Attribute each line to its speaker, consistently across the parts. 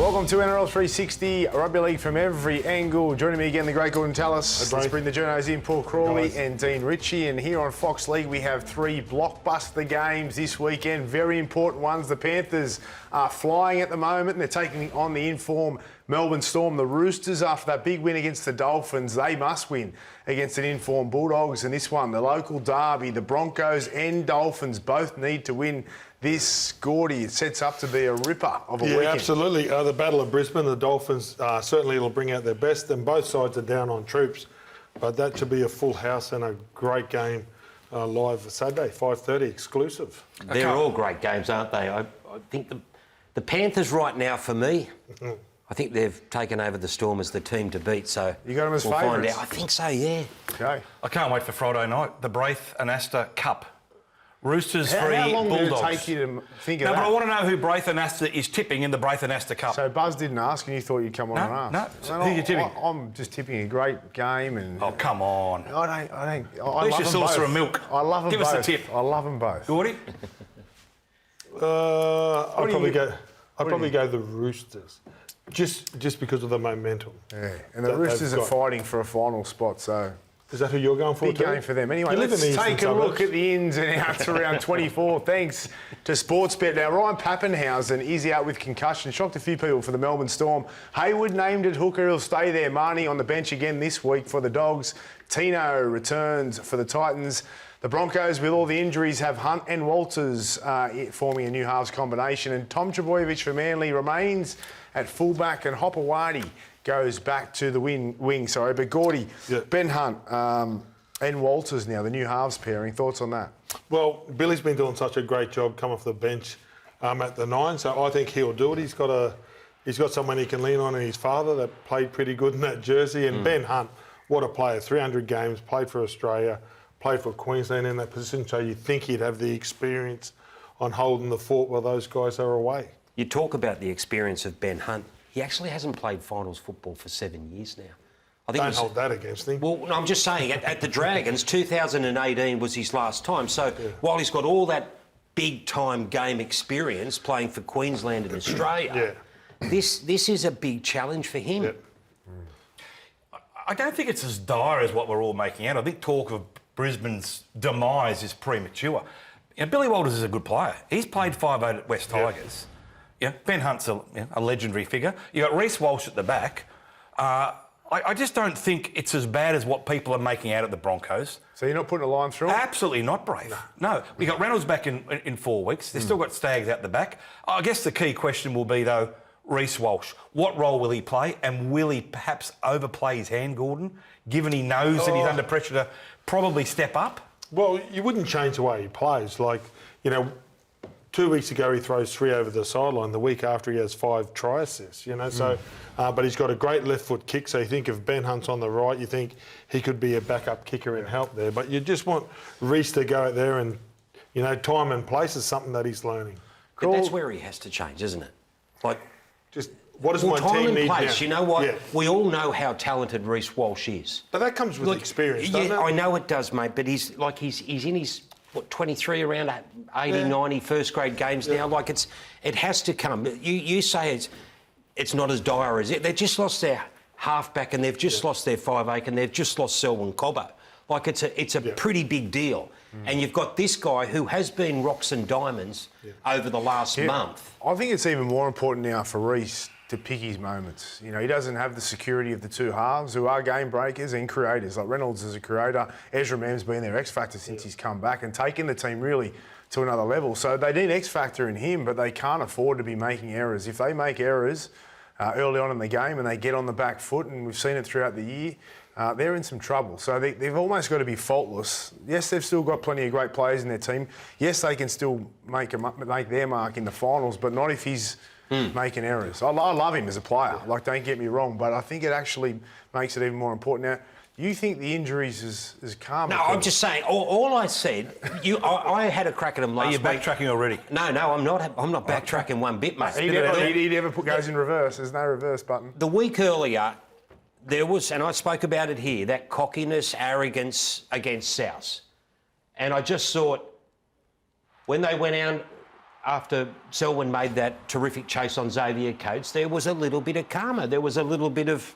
Speaker 1: Welcome to NRL 360, rugby league from every angle. Joining me again, the great Gordon Tallis. Let's bring the journos in, Paul Crawley and Dean Ritchie. And here on Fox League, we have three blockbuster games this weekend. Very important ones. The Panthers are flying at the moment, and they're taking on the in-form Melbourne Storm. The Roosters, after that big win against the Dolphins, they must win against an in-form Bulldogs. And this one, the local derby, the Broncos and Dolphins both need to win this. Gordie, it sets up to be a ripper of a weekend.
Speaker 2: Yeah, absolutely. The Battle of Brisbane, the Dolphins certainly will bring out their best, and both sides are down on troops. But that should be a full house and a great game live Saturday, 5:30, exclusive.
Speaker 3: They're all great games, aren't they? I think the Panthers right now, for me, I think they've taken over the Storm as the team to beat. So
Speaker 1: you got them as
Speaker 3: we'll
Speaker 1: favourites?
Speaker 3: find out. I think so, yeah.
Speaker 1: Okay.
Speaker 4: I can't wait for Friday night, the Braith and Asta Cup. Roosters v
Speaker 1: How long
Speaker 4: Bulldogs.
Speaker 1: did it take you to think of that?
Speaker 4: But I want to know who Braith and Asta is tipping in the Braith and Asta Cup.
Speaker 1: So Buzz didn't ask, and you thought you'd come on and ask.
Speaker 4: No. Who are you tipping?
Speaker 1: I'm just tipping a great game, and
Speaker 4: Oh, come on.
Speaker 1: I
Speaker 4: Where's
Speaker 1: love
Speaker 4: your
Speaker 1: them
Speaker 4: saucer
Speaker 1: both.
Speaker 4: of milk?
Speaker 1: I love them
Speaker 4: Give
Speaker 1: both.
Speaker 4: us a tip.
Speaker 1: I love them both.
Speaker 4: Gordy?
Speaker 2: I'd probably go the Roosters, just because of the momentum.
Speaker 1: Yeah, and the Roosters are fighting for a final spot, so
Speaker 2: Is that who you're going for?
Speaker 1: big game for them. Anyway,
Speaker 2: You live
Speaker 1: let's
Speaker 2: in the
Speaker 1: take
Speaker 2: eastern
Speaker 1: a look
Speaker 2: suburbs.
Speaker 1: at the ins and outs around 24. Thanks to Sportsbet. Now, Ryan Pappenhausen is out with concussion. Shocked a few people for the Melbourne Storm. Hayward named at hooker. He'll stay there. Marnie on the bench again this week for the Dogs. Tino returns for the Titans. The Broncos, with all the injuries, have Hunt and Walters forming a new halves combination. And Tom Trbojevic for Manly remains at fullback, and Hopewadi goes back to the wing. But Gordie,
Speaker 2: Yeah.
Speaker 1: Ben Hunt and Walters now, the new halves pairing. Thoughts on that?
Speaker 2: Well, Billy's been doing such a great job come off the bench at the 9, so I think he'll do it. He's got someone he can lean on in his father that played pretty good in that jersey. And Ben Hunt, what a player, 300 games, played for Australia, played for Queensland in that position, so you'd think he'd have the experience on holding the fort while those guys are away.
Speaker 3: You talk about the experience of Ben Hunt. He actually hasn't played finals football for 7 years now. I think
Speaker 2: Don't hold that against him.
Speaker 3: Well, no, I'm just saying, at the Dragons, 2018 was his last time. So while he's got all that big-time game experience playing for Queensland and Australia, this is a big challenge for him.
Speaker 2: Yeah.
Speaker 4: I don't think it's as dire as what we're all making out. I think talk of Brisbane's demise is premature. You know, Billy Walters is a good player. He's played 5'8" at West Tigers. Yeah, Ben Hunt's a legendary figure. You got Reece Walsh at the back. I just don't think it's as bad as what people are making out at the Broncos.
Speaker 1: So you're not putting a line through it?
Speaker 4: Absolutely not, Braith. No. We got Reynolds back in 4 weeks. They've still got Staggs out the back. I guess the key question will be, though, Reece Walsh. What role will he play, and will he perhaps overplay his hand, Gordon, given he knows that he's under pressure to probably step up?
Speaker 2: Well, you wouldn't change the way he plays. 2 weeks ago he throws 3 over the sideline. The week after he has 5 try assists, So, but he's got a great left foot kick. So you think if Ben Hunt's on the right, you think he could be a backup kicker and help there. But you just want Reece to go out there and, time and place is something that he's learning.
Speaker 3: But that's where he has to change, isn't it?
Speaker 2: Just what does my
Speaker 3: time
Speaker 2: team
Speaker 3: and
Speaker 2: need
Speaker 3: place.
Speaker 2: now?
Speaker 3: You know what?
Speaker 2: Yeah.
Speaker 3: We all know how talented Reece Walsh is.
Speaker 2: But that comes with experience, doesn't it?
Speaker 3: I know it does, mate. But he's in his 23 around 80, 90 first grade games now. It has to come. You say it's not as dire as it. They've just lost their halfback, and they've just lost their 5'8", and they've just lost Selwyn Cobbo. It's a pretty big deal. And you've got this guy who has been rocks and diamonds over the last month.
Speaker 1: I think it's even more important now for Reece to pick his moments. He doesn't have the security of the two halves who are game breakers and creators. Like Reynolds is a creator. Ezra Mem's been their X-factor since he's come back and taken the team really to another level. So they need X-factor in him, but they can't afford to be making errors. If they make errors early on in the game and they get on the back foot, and we've seen it throughout the year, they're in some trouble. So they've almost got to be faultless. Yes, they've still got plenty of great players in their team. Yes, they can still make their mark in the finals, but not if he's making errors. I love him as a player, don't get me wrong, but I think it actually makes it even more important. Now, you think the injuries is calm?
Speaker 3: No, I'm just saying, all I said, I had a crack at him last week.
Speaker 4: Are you backtracking already?
Speaker 3: No, I'm not backtracking one bit, mate.
Speaker 1: He never goes in reverse. There's no reverse button.
Speaker 3: The week earlier, there was, and I spoke about it here, that cockiness, arrogance against South. And I just thought, when they went after Selwyn made that terrific chase on Xavier Coates, there was a little bit of karma. There was a little bit of,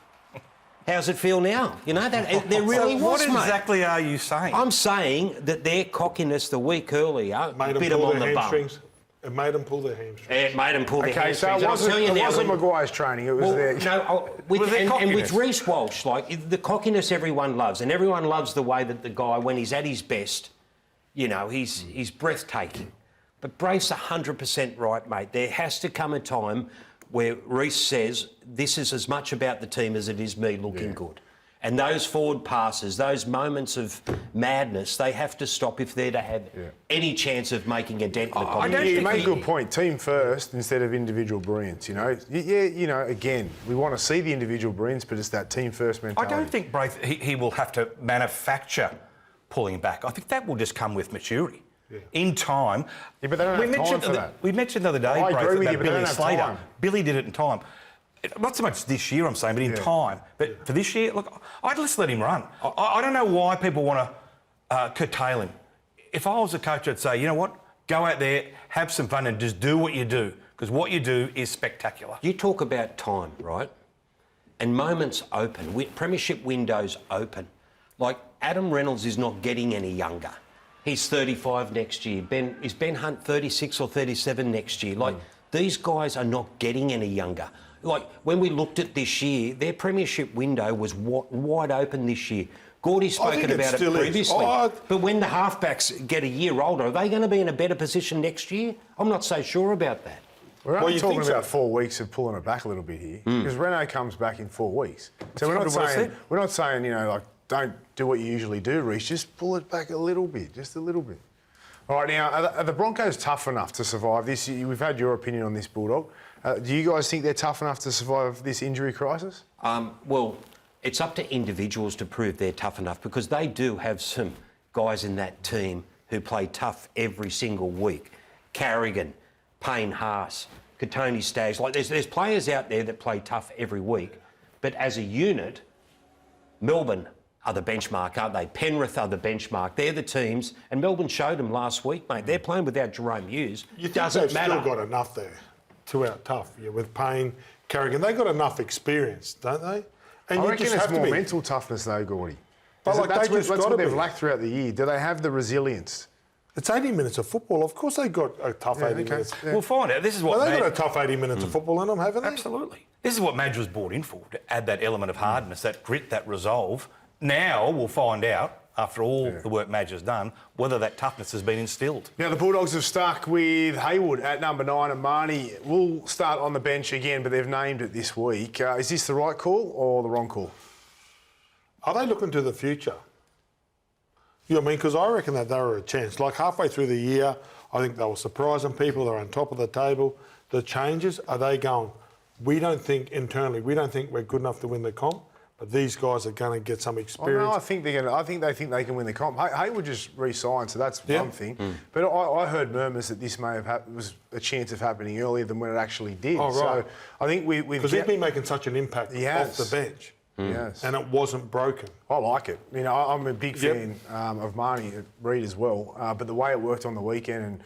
Speaker 3: how's it feel now? You know, there really
Speaker 4: So
Speaker 3: was,
Speaker 4: what
Speaker 3: mate.
Speaker 4: exactly are you saying?
Speaker 3: I'm saying that their cockiness the week earlier
Speaker 2: Made
Speaker 3: bit
Speaker 2: them
Speaker 3: them
Speaker 2: pull
Speaker 3: on
Speaker 2: their
Speaker 3: the bum.
Speaker 2: hamstrings. It made them pull their hamstrings.
Speaker 3: It made them pull their
Speaker 1: Okay, so
Speaker 3: hamstrings.
Speaker 1: it
Speaker 3: And I'll tell you now,
Speaker 1: wasn't
Speaker 3: when-
Speaker 1: Maguire's training, it was
Speaker 3: Well,
Speaker 1: their...
Speaker 3: no,
Speaker 4: Was it
Speaker 3: and with
Speaker 4: cockiness?
Speaker 3: Reece Walsh, like the cockiness everyone loves, and everyone loves the way that the guy, when he's at his best, you know, he's breathtaking. But Braith's 100% right, mate. There has to come a time where Reece says, this is as much about the team as it is me looking good. And those forward passes, those moments of madness, they have to stop if they're to have any chance of making a dent in the competition.
Speaker 1: You made a good point. Team first instead of individual brilliance, you know. Yeah, you know, again, we want to see the individual brilliance, but it's that team first
Speaker 4: I
Speaker 1: mentality.
Speaker 4: don't think Braith, he will have to manufacture pulling back. I think that will just come with maturity. In time.
Speaker 1: Yeah, but they don't have time for that.
Speaker 4: We mentioned the other day,
Speaker 1: I agree
Speaker 4: Braith,
Speaker 1: with
Speaker 4: about
Speaker 1: you, but they
Speaker 4: Billy
Speaker 1: don't have
Speaker 4: Slater.
Speaker 1: time.
Speaker 4: Billy did it in time. Not so much this year, I'm saying, but in time. But for this year, look, I'd just let him run. I don't know why people want to curtail him. If I was a coach, I'd say, you know what, go out there, have some fun and just do what you do, because what you do is spectacular.
Speaker 3: You talk about time, right? And moments open, premiership windows open. Like Adam Reynolds is not getting any younger. He's 35 next year. Is Ben Hunt 36 or 37 next year? Like, these guys are not getting any younger. Like, when we looked at this year, their premiership window was wide open this year. Gordie's spoken about it previously. But when the halfbacks get a year older, are they going to be in a better position next year? I'm not so sure about that.
Speaker 1: We're only
Speaker 2: you
Speaker 1: talking
Speaker 2: think so?
Speaker 1: about 4 weeks of pulling it back a little bit here, because Renault comes back in 4 weeks. So we're not saying, you know, like, don't do what you usually do, Reece. Just pull it back a little bit, just a little bit. All right, now, are the Broncos tough enough to survive this? We've had your opinion on this, Bulldog. Do you guys think they're tough enough to survive this injury crisis?
Speaker 3: Well, it's up to individuals to prove they're tough enough, because they do have some guys in that team who play tough every single week. Carrigan, Payne Haas, Katoni Staggs. Like, there's players out there that play tough every week. But as a unit, Melbourne are the benchmark, aren't they? Penrith are the benchmark. They're the teams, and Melbourne showed them last week, mate. They're playing without Jerome Hughes.
Speaker 2: You think
Speaker 3: Doesn't
Speaker 2: they've
Speaker 3: matter.
Speaker 2: still got enough there to out tough with Payne, Carrigan. They've got enough experience, don't they? And
Speaker 1: I
Speaker 2: you
Speaker 1: reckon
Speaker 2: just
Speaker 1: it's
Speaker 2: have to
Speaker 1: more
Speaker 2: be.
Speaker 1: mental toughness, though, Gordy.
Speaker 2: But like,
Speaker 1: that's
Speaker 2: they just
Speaker 1: what
Speaker 2: gotta
Speaker 1: they've
Speaker 2: be.
Speaker 1: lacked throughout the year. Do they have the resilience?
Speaker 2: It's 80 minutes of football. Of course they've got a tough 80 minutes.
Speaker 1: Yeah.
Speaker 4: We'll find out. This is what
Speaker 2: Well, they've
Speaker 4: Madge-
Speaker 2: got a tough 80 minutes of football in them, haven't they?
Speaker 4: Absolutely. This is what Madge was brought in for, to add that element of hardness, that grit, that resolve. Now we'll find out, after all the work Madge has done, whether that toughness has been instilled.
Speaker 1: Now, the Bulldogs have stuck with Haywood at number 9, and Marnie will start on the bench again, but they've named it this week. Is this the right call or the wrong call?
Speaker 2: Are they looking to the future? You know what I mean? Because I reckon that they were a chance. Like halfway through the year, I think they were surprising people. They're on top of the table. The changes, are they going, we don't think internally, we don't think we're good enough to win the comp, but these guys are going to get some
Speaker 1: Oh,
Speaker 2: experience.
Speaker 1: no, I think they think they can win the comp. Haywood just re-signed, so that's one thing. But I heard murmurs that this may have was a chance of happening earlier than when it actually did.
Speaker 2: Oh, right.
Speaker 1: So I think we've
Speaker 2: Because he's been making such an impact off the bench.
Speaker 1: Yes.
Speaker 2: And it wasn't broken.
Speaker 1: I like it. You know, I'm a big fan of Marnie Reid as well. But the way it worked on the weekend and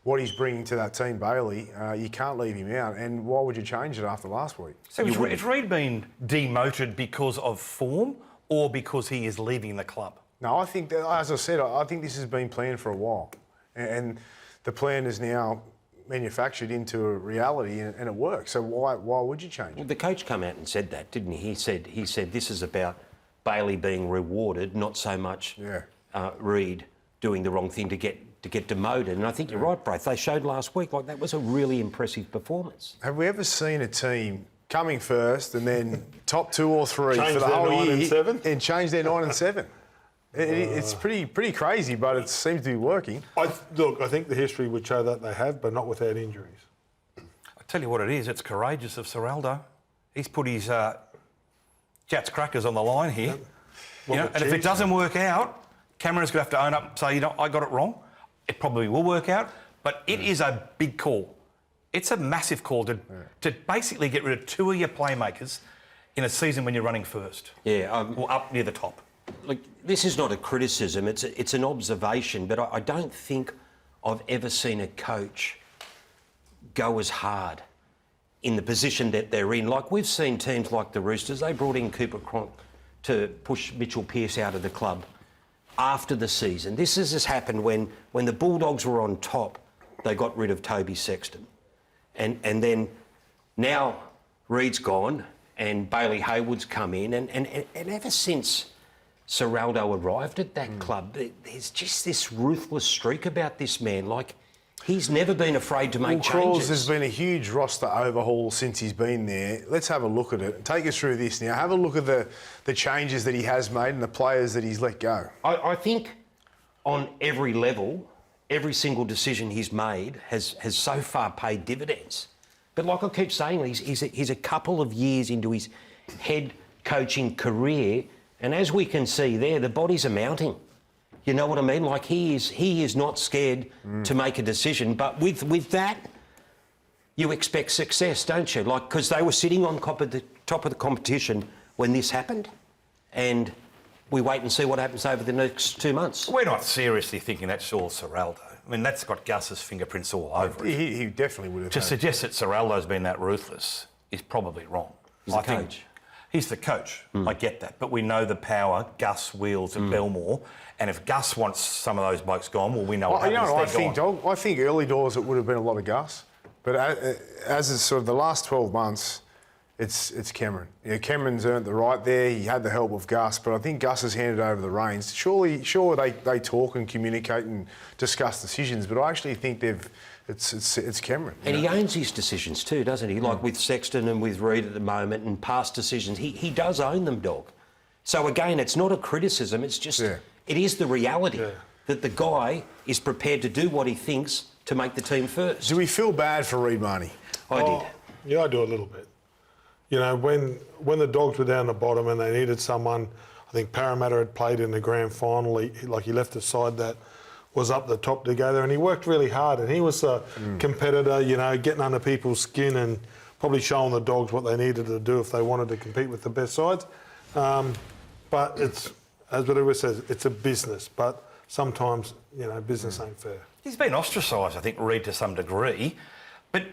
Speaker 1: what he's bringing to that team, Bailey, you can't leave him out. And why would you change it after last week?
Speaker 4: So has Reid been demoted because of form or because he is leaving the club?
Speaker 1: No, I think, that, as I said, I think this has been planned for a while. And the plan is now manufactured into a reality and it works. So why would you change
Speaker 3: Well,
Speaker 1: it?
Speaker 3: the coach came out and said that, didn't he? He said this is about Bailey being rewarded, not so much Reid doing the wrong thing to get demoted. And I think you're right, Braith. They showed last week, like, that was a really impressive performance.
Speaker 1: Have we ever seen a team coming first and then top 2 or 3
Speaker 2: Change
Speaker 1: for the
Speaker 2: their
Speaker 1: whole
Speaker 2: 9
Speaker 1: year
Speaker 2: and 7?
Speaker 1: and change their 9 and 7? It's pretty crazy, but it seems to be working.
Speaker 2: I think the history would show that they have, but not without injuries.
Speaker 4: I tell you what it is, it's courageous of Seraldo. He's put his Jats crackers on the line here. You know, and if it doesn't work out, Cameron's going to have to own up and say, you know, I got it wrong. It probably will work out, but it is a big call. It's a massive call to basically get rid of 2 of your playmakers in a season when you're running first.
Speaker 3: Yeah.
Speaker 4: Or up near the top.
Speaker 3: Look, this is not a criticism, it's an observation, but I don't think I've ever seen a coach go as hard in the position that they're in. Like we've seen teams like the Roosters, they brought in Cooper Cronk to push Mitchell Pearce out of the club after the season. This has happened when the Bulldogs were on top, they got rid of Toby Sexton. And then now Reed's gone and Bailey Hayward's come in. And ever since Serraldo arrived at that club, there's just this ruthless streak about this man. Like, he's never been afraid to make changes.
Speaker 1: There's been a huge roster overhaul since he's been there. Let's have a look at it. Take us through this now. Have a look at the changes that he has made and the players that he's let go.
Speaker 3: I think on every level, every single decision he's made has so far paid dividends. But like I keep saying, he's a couple of years into his head coaching career, and as we can see there, the bodies are mounting. You know what I mean? Like he is not scared to make a decision. But with that, you expect success, don't you? Like, because they were sitting on top of the competition when this happened, and we wait and see what happens over the next 2 months.
Speaker 4: We're not seriously thinking that's all Serraldo. I mean, that's got Gus's fingerprints all over it.
Speaker 1: He definitely would have.
Speaker 4: To suggest that Serraldo's been that ruthless is probably wrong.
Speaker 3: He's the coach.
Speaker 4: He's the coach. I get that. But we know the power Gus wields at Belmore. And if Gus wants some of those blokes gone, well, we know what happens.
Speaker 1: I think early doors it would have been a lot of Gus. But as it's sort of the last 12 months, it's Cameron. Yeah, Cameron's earned the right there. He had the help of Gus, but I think Gus has handed over the reins. Sure, they talk and communicate and discuss decisions, but I actually think it's Cameron.
Speaker 3: And he owns his decisions too, doesn't he? Like with Sexton and with Reed at the moment and past decisions, he does own them, dog. So again, it's not a criticism, it's just, it is the reality that the guy is prepared to do what he thinks to make the team first.
Speaker 1: Do we feel bad for Reed Marnie?
Speaker 3: I did.
Speaker 2: Yeah, I do a little bit. You know, when the Dogs were down the bottom and they needed someone, I think Parramatta had played in the grand final. He left a side that was up the top together, and he worked really hard. And he was a competitor, you know, getting under people's skin and probably showing the Dogs what they needed to do if they wanted to compete with the best sides. But it's, as whatever says, it's a business. But sometimes, you know, business ain't fair.
Speaker 4: He's been ostracised, I think, Reed, to some degree. But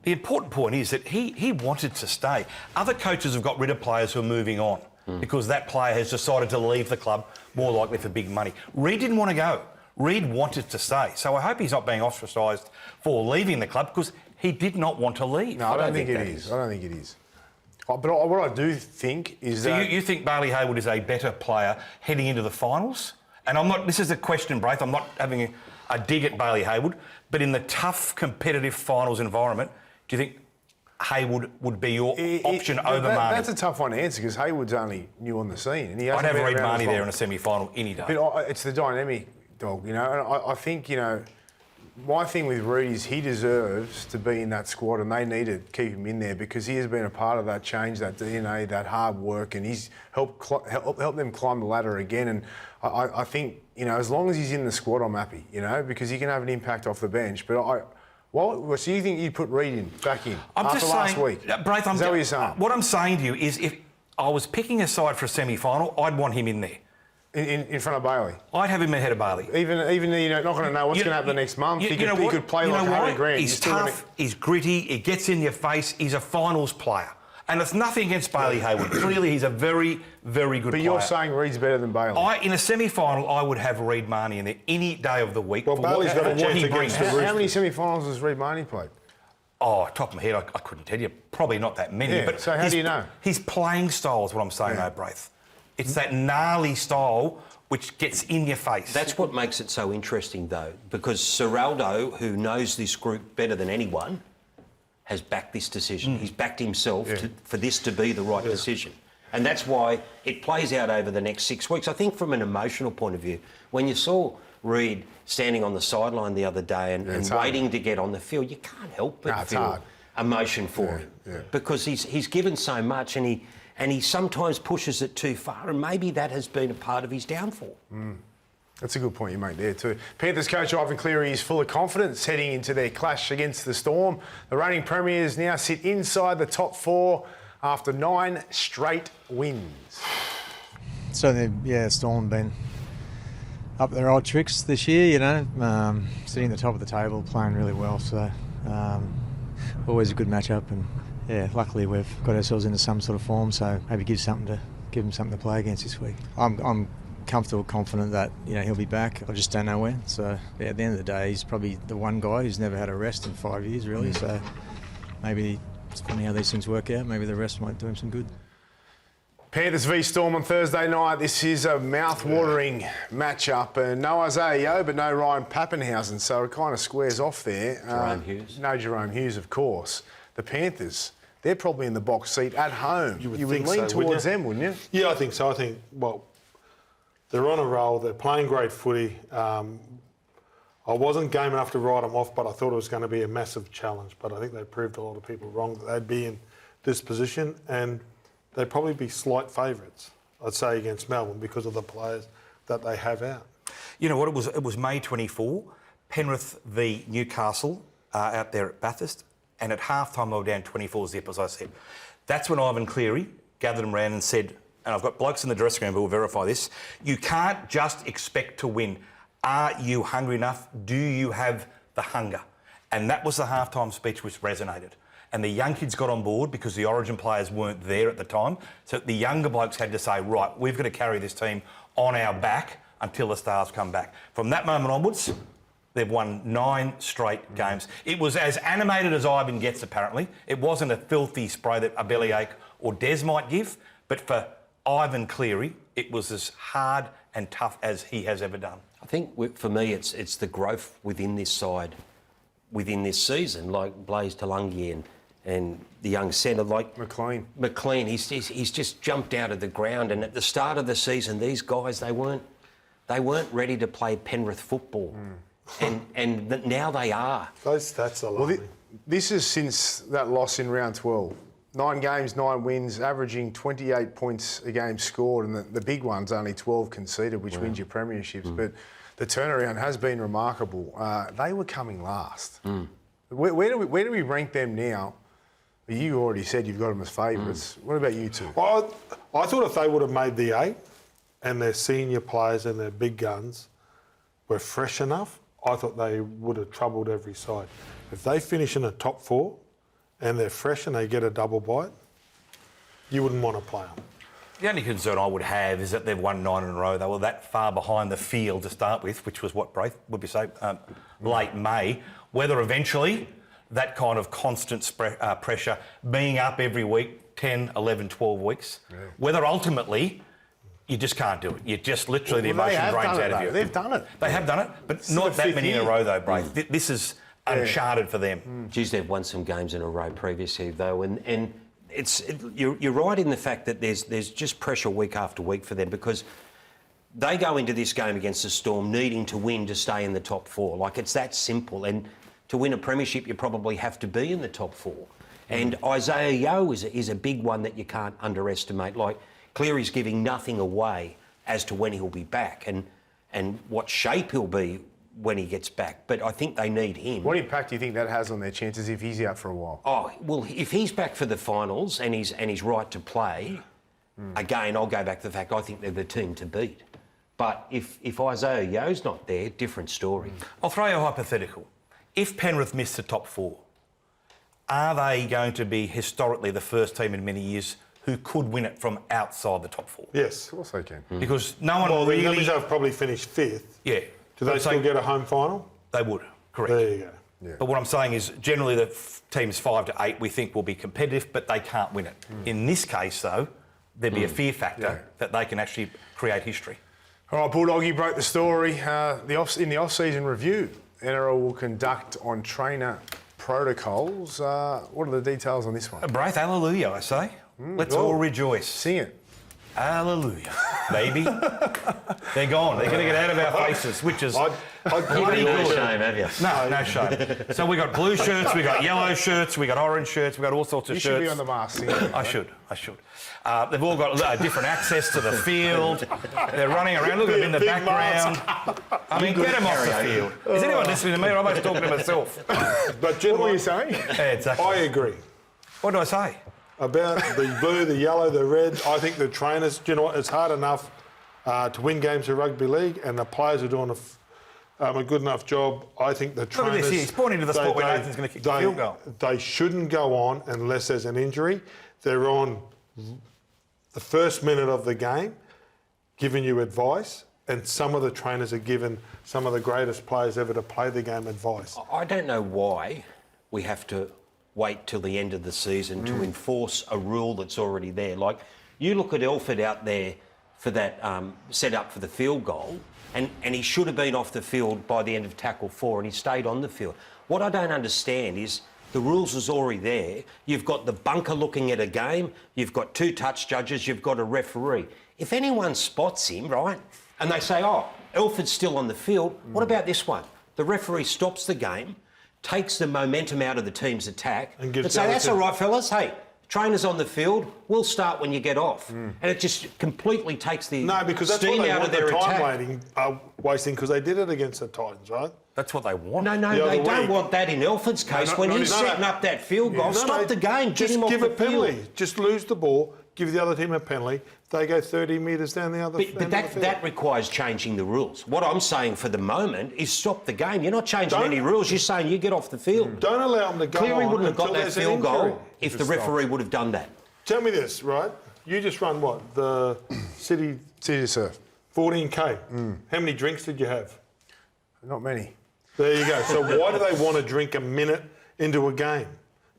Speaker 4: the important point is that he wanted to stay. Other coaches have got rid of players who are moving on because that player has decided to leave the club, more likely for big money. Reed didn't want to go. Reed wanted to stay. So I hope he's not being ostracised for leaving the club because he did not want to leave.
Speaker 1: No, I don't think it is. I don't think it is. But what I do think is that...
Speaker 4: You think Bailey Hayward is a better player heading into the finals? And I'm not... This is a question, Braith. I'm not having a dig at Bailey Hayward. But in the tough, competitive finals environment, do you think Hayward would be your option over Marnie?
Speaker 1: That's a tough one to answer because Hayward's only new on the scene. And
Speaker 4: I'd have Reed Marnie there in a semi-final any day.
Speaker 1: But it's the dynamic, dog, you know. And I think, you know, my thing with Reed is he deserves to be in that squad and they need to keep him in there because he has been a part of that change, that DNA, that hard work, and he's helped them climb the ladder again. And I think, you know, as long as he's in the squad, I'm happy, you know, because he can have an impact off the bench. But so you think you'd put Reed back in after last week?
Speaker 4: Braith,
Speaker 1: is that what you're saying?
Speaker 4: What I'm saying to you is if I was picking a side for a semi-final, I'd want him in there.
Speaker 1: In front of Bailey?
Speaker 4: I'd have him ahead of Bailey.
Speaker 1: Even though you're not going to know what's going to happen the next month, he could play like Harry Grant.
Speaker 4: He's tough, he's gritty, he gets in your face, he's a finals player. And it's nothing against Bailey Hayward. Clearly, he's a very, very good player.
Speaker 1: But you're saying Reed's better than Bailey?
Speaker 4: In a semi-final, I would have Reed Marnie in there any day of the week.
Speaker 2: Well, Bailey's got a chance against the Roosters.
Speaker 1: How many semi-finals has Reed Marnie played?
Speaker 4: Oh, top of my head, I couldn't tell you. Probably not that many.
Speaker 1: Yeah,
Speaker 4: but
Speaker 1: so how do you know?
Speaker 4: His playing style is what I'm saying, though, Braith. It's that gnarly style which gets in your face.
Speaker 3: That's what makes it so interesting, though, because Serraldo, who knows this group better than anyone, has backed this decision. He's backed himself for this to be the right decision. And that's why it plays out over the next 6 weeks. I think from an emotional point of view, when you saw Reed standing on the sideline the other day and waiting to get on the field, you can't help but feel emotion for him. Because he's given so much and he sometimes pushes it too far, and maybe that has been a part of his downfall.
Speaker 1: That's a good point you make there too. Panthers coach Ivan Cleary is full of confidence heading into their clash against the Storm. The reigning premiers now sit inside the top 4 after 9 straight wins.
Speaker 5: So, Storm been up their old tricks this year, you know, sitting at the top of the table, playing really well. So Always a good matchup, and yeah, luckily we've got ourselves into some sort of form, so maybe give them something to play against this week. I'm comfortable, confident that he'll be back. I just don't know when. So yeah, at the end of the day, he's probably the one guy who's never had a rest in 5 years, really. So maybe it's funny how these things work out. Maybe the rest might do him some good.
Speaker 1: Panthers v Storm on Thursday night. This is a mouth-watering matchup. No Isaiah Yeo, but no Ryan Pappenhausen, so it kind of squares off there.
Speaker 3: Jerome Hughes.
Speaker 1: No Jerome Hughes, of course. The Panthers, they're probably in the box seat at home. You would lean towards them, wouldn't you?
Speaker 2: Yeah, I think so. I think, well, they're on a roll. They're playing great footy. I wasn't game enough to write them off, but I thought it was going to be a massive challenge. But I think they proved a lot of people wrong that they'd be in this position, and they'd probably be slight favourites, I'd say, against Melbourne because of the players that they have out.
Speaker 4: You know what? It was May 24, Penrith v Newcastle out there at Bathurst, and at halftime they were down 24-0, as I said. That's when Ivan Cleary gathered them around and said, and I've got blokes in the dressing room who will verify this, you can't just expect to win. Are you hungry enough? Do you have the hunger? And that was the halftime speech which resonated. And the young kids got on board because the Origin players weren't there at the time. So the younger blokes had to say, right, we've got to carry this team on our back until the stars come back. From that moment onwards, they've won 9 straight games. It was as animated as Ivan gets, apparently. It wasn't a filthy spray that a bellyache or Des might give, but for Ivan Cleary, it was as hard and tough as he has ever done.
Speaker 3: I think for me, it's the growth within this side, within this season, like Blaise Talungi and the young centre like McLean. He's just jumped out of the ground. And at the start of the season, these guys they weren't ready to play Penrith football, and now they are.
Speaker 2: Those stats are alarming.
Speaker 1: Well, this is since that loss in round 12. 9 games, 9 wins, averaging 28 points a game scored, and the big one's only 12 conceded, which wins your premierships. But the turnaround has been remarkable. They were coming last. Where do we rank them now? You already said you've got them as favourites. What about you two?
Speaker 2: Well, I thought if they would have made the 8 and their senior players and their big guns were fresh enough, I thought they would have troubled every side. If they finish in the top 4 and they're fresh and they get a double bite, you wouldn't want to play them.
Speaker 4: The only concern I would have is that they've won 9 in a row. They were that far behind the field to start with, which was what Braith would be saying, late May. Whether eventually that kind of constant pressure, being up every week, 10, 11, 12 weeks, whether ultimately you just can't do it. You just literally, the emotion drains out of you.
Speaker 1: They've done it.
Speaker 4: They have done it, but not that many in a row though, Braith. This is uncharted for them.
Speaker 3: Geez, they've won some games in a row previously though, and you're right in the fact that there's just pressure week after week for them because they go into this game against the Storm needing to win to stay in the top 4. Like, it's that simple. And to win a premiership, you probably have to be in the top 4. And Isaiah Yeo is a big one that you can't underestimate. Like, Cleary's giving nothing away as to when he'll be back and what shape he'll be when he gets back. But I think they need him.
Speaker 1: What impact do you think that has on their chances if he's out for a while?
Speaker 3: Oh, well, if he's back for the finals and he's right to play, again, I'll go back to the fact I think they're the team to beat. But if Isaiah Yeo's not there, different story.
Speaker 4: I'll throw you a hypothetical. If Penrith miss the top 4, are they going to be historically the first team in many years who could win it from outside the top 4?
Speaker 2: Yes.
Speaker 1: Of course they can.
Speaker 4: Because no one
Speaker 2: Well,
Speaker 4: really...
Speaker 2: the numbers have probably finished 5th.
Speaker 4: Yeah.
Speaker 2: Do they still get a home final?
Speaker 4: They would, correct.
Speaker 2: There you go.
Speaker 1: Yeah.
Speaker 4: But what I'm saying is generally the teams 5 to 8 we think will be competitive, but they can't win it. In this case, though, there'd be a fear factor that they can actually create history.
Speaker 1: All right, Bulldog, you broke the story. In the off-season review, NRL will conduct on trainer protocols. What are the details on this one?
Speaker 4: Braith, hallelujah, I say. Let's all rejoice.
Speaker 1: Sing it.
Speaker 4: Hallelujah, baby. They're gone. They're going to get out of our faces, which is bloody
Speaker 3: No
Speaker 4: good.
Speaker 3: shame, have you?
Speaker 4: No shame. So we got blue shirts, we got yellow shirts, we got orange shirts, we got all sorts of
Speaker 1: You
Speaker 4: shirts.
Speaker 1: should be on the mask singing it.
Speaker 4: I should. They've all got different access to the field. They're running around. Look at them in the
Speaker 2: Big
Speaker 4: background. I mean, get them off the field. Is anyone listening to me, or am I just talking to myself?
Speaker 2: But Jim,
Speaker 1: What were you saying?
Speaker 4: Yeah, exactly.
Speaker 2: I agree.
Speaker 4: What do I say?
Speaker 2: About the blue, the yellow, the red, I think the trainers, do you know what, it's hard enough to win games of rugby league, and the players are doing a good enough job. I think the
Speaker 4: Look at
Speaker 2: trainers...
Speaker 4: this here. He's pointing to the spot where Nathan's going to kick the field goal.
Speaker 2: They shouldn't go on unless there's an injury. They're on the first minute of the game, giving you advice, and some of the trainers are giving some of the greatest players ever to play the game advice.
Speaker 3: I don't know why we have to wait till the end of the season to enforce a rule that's already there. Like, you look at Elford out there for that set up for the field goal, and he should have been off the field by the end of tackle 4, and he stayed on the field. What I don't understand is the rules is already there. You've got the bunker looking at a game, you've got 2 touch judges, you've got a referee. If anyone spots him, right, and they say, oh, Elford's still on the field, what about this one? The referee stops the game, takes the momentum out of the team's attack, and say, that's all right, fellas, hey, trainer's on the field, we'll start when you get off. And it just completely takes the steam out of their attack.
Speaker 2: Wasting, because they did it against the Titans, right?
Speaker 4: That's what they want.
Speaker 3: No, they don't want that in Elford's case. When he's setting up that field goal, stop the game, get him off the field.
Speaker 2: Just give a penalty. Just lose the ball, give the other team a penalty. They go 30 metres down the other field.
Speaker 3: But that requires changing the rules. What I'm saying for the moment is stop the game. You're not changing any rules. You're saying you get off the field.
Speaker 2: Don't allow them to go
Speaker 3: Cleary
Speaker 2: on
Speaker 3: wouldn't have got
Speaker 2: until
Speaker 3: that
Speaker 2: there's an
Speaker 3: field
Speaker 2: injury.
Speaker 3: goal if the referee would have done that.
Speaker 2: Tell me this, right? You just run what? The City
Speaker 1: to surf.
Speaker 2: 14K. How many drinks did you have?
Speaker 1: Not many.
Speaker 2: There you go. So why do they want to drink a minute into a game?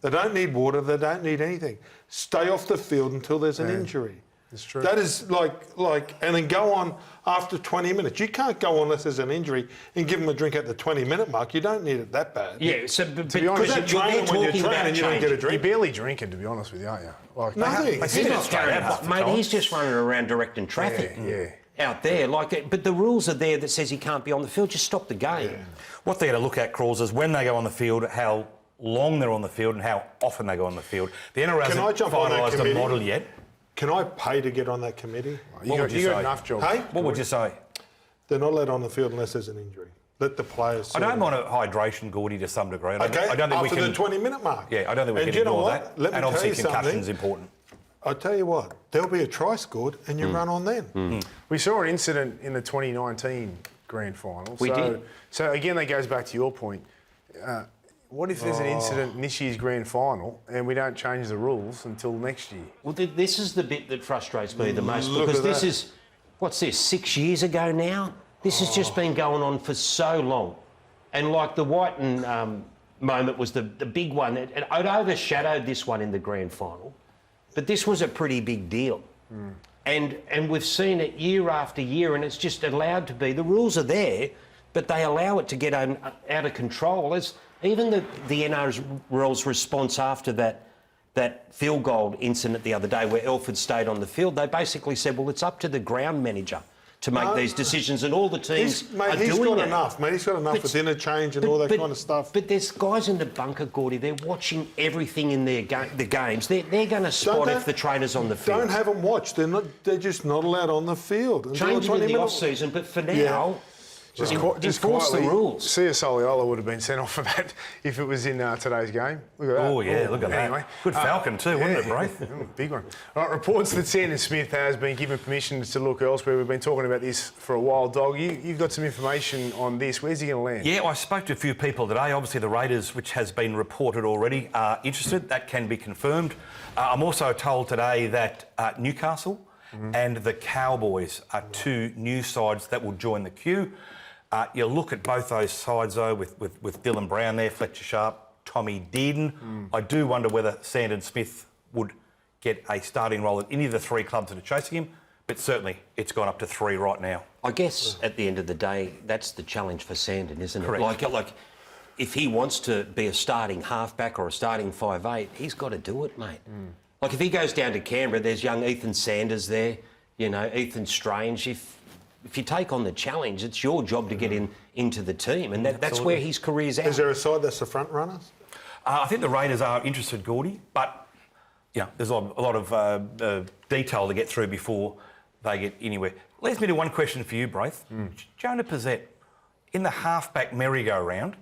Speaker 2: They don't need water. They don't need anything. Stay off the field until there's an injury.
Speaker 1: It's true.
Speaker 2: That is like, and then go on after 20 minutes. You can't go on unless there's an injury and give them a drink at the 20-minute mark. You don't need it that bad.
Speaker 3: Yeah, so but
Speaker 1: be honest,
Speaker 2: Because that training, when you're training, you don't get a
Speaker 1: You're
Speaker 2: drink.
Speaker 1: barely drinking, to be honest with you, aren't you? Like,
Speaker 2: Nothing.
Speaker 3: He's not carrying up, mate. He's just running around directing traffic. Out there, but the rules are there that says he can't be on the field. Just stop the game.
Speaker 2: Yeah.
Speaker 4: What they're going to look at, Crawls, is when they go on the field, how long they're on the field and how often they go on the field. The NRL hasn't finalised a model yet.
Speaker 2: Can I pay to get on that committee?
Speaker 1: You got enough jobs.
Speaker 2: Hey?
Speaker 4: What would you say?
Speaker 2: They're not allowed on the field unless there's an injury. Let the players...
Speaker 4: I don't mind a hydration, Gordy, to some degree. I don't think we
Speaker 2: after
Speaker 4: can...
Speaker 2: the 20-minute mark.
Speaker 4: Yeah, I don't think we can ignore that.
Speaker 2: Let me
Speaker 4: and obviously
Speaker 2: tell you
Speaker 4: concussion's
Speaker 2: something.
Speaker 4: important.
Speaker 2: I tell you what, there'll be a try scored and you run on then.
Speaker 1: We saw an incident in the 2019 grand final.
Speaker 3: We did.
Speaker 1: So again, that goes back to your point. What if there's an incident in this year's grand final and we don't change the rules until next year?
Speaker 3: Well, this is the bit that frustrates me the most
Speaker 2: Look
Speaker 3: because
Speaker 2: at
Speaker 3: this
Speaker 2: that.
Speaker 3: is, what's this, 6 years ago now? This has just been going on for so long. And like the Whiten moment was the big one. It overshadowed this one in the grand final. But this was a pretty big deal. And we've seen it year after year, and it's just allowed to be. The rules are there, but they allow it to get out of control. As even the NRL's response after that field goal incident the other day where Elford stayed on the field, they basically said, well, it's up to the ground manager to make these decisions, and all the teams are doing it.
Speaker 2: He's got enough with interchange and all that kind of stuff.
Speaker 3: But there's guys in the bunker, Gordy, they're watching everything in the games. They're going to spot if the trainer's on the field.
Speaker 2: Don't have them watch. They're just not allowed on the field.
Speaker 3: Change them in the off-season, but for now... Just enforce the rules.
Speaker 1: CS Oliola would have been sent off for that if it was in today's game. Look at that.
Speaker 4: Oh, yeah, look at that.
Speaker 1: Anyway,
Speaker 4: Good falcon too, wasn't it, Braith?
Speaker 1: Big one. All right, reports that Sandon Smith has been given permission to look elsewhere. We've been talking about this for a while, Dog. You've got some information on this. Where's he going to land?
Speaker 4: Yeah, I spoke to a few people today. Obviously, the Raiders, which has been reported already, are interested. That can be confirmed. I'm also told today that Newcastle and the Cowboys are 2 new sides that will join the queue. You look at both those sides, though, with Dylan Brown there, Fletcher Sharp, Tommy Dearden. I do wonder whether Sandon Smith would get a starting role at any of the 3 clubs that are chasing him, but certainly it's gone up to 3 right now.
Speaker 3: I guess at the end of the day, that's the challenge for Sandon, isn't it?
Speaker 4: Correct.
Speaker 3: Like if he wants to be a starting halfback or a starting 5'8", he's got to do it, mate. Like if he goes down to Canberra, there's young Ethan Sanders there, Ethan Strange. If you take on the challenge, it's your job to get into the team, and that's where his career's at.
Speaker 2: Is there a side that's the front runners?
Speaker 4: I think the Raiders are interested, Gordy, but there's a lot of detail to get through before they get anywhere. Leads me to one question for you, Braith. Jonah Pizzette, in the halfback merry-go-round,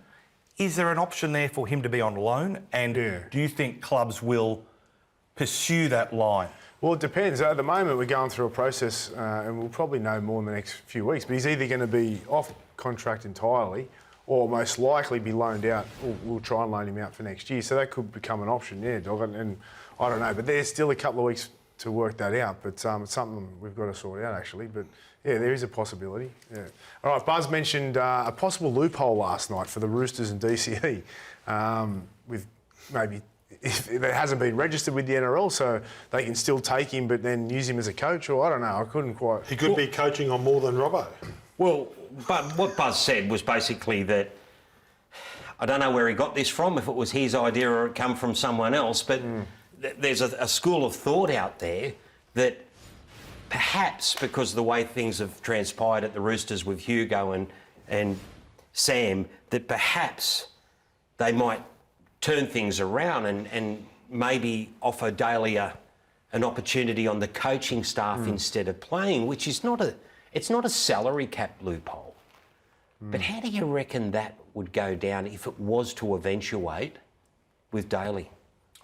Speaker 4: is there an option there for him to be on loan? And do you think clubs will pursue that line?
Speaker 1: Well, it depends. At the moment, we're going through a process, and we'll probably know more in the next few weeks. But he's either going to be off contract entirely, or most likely be loaned out. We'll try and loan him out for next year. So that could become an option, yeah, Dog. And I don't know, but there's still a couple of weeks to work that out. But it's something we've got to sort out, actually. But yeah, there is a possibility. Yeah. All right, Buzz mentioned a possible loophole last night for the Roosters and DCE, with maybe if it hasn't been registered with the NRL, so they can still take him, but then use him as a coach. Or I don't know. I couldn't quite.
Speaker 2: He could be coaching on more than Robbo.
Speaker 3: Well, but what Buzz said was basically that I don't know where he got this from, if it was his idea or it come from someone else, but there's a school of thought out there that perhaps because of the way things have transpired at the Roosters with Hugo and Sam, that perhaps they might turn things around and maybe offer Daly an opportunity on the coaching staff instead of playing, which is not a salary cap loophole. But how do you reckon that would go down if it was to eventuate with Daly?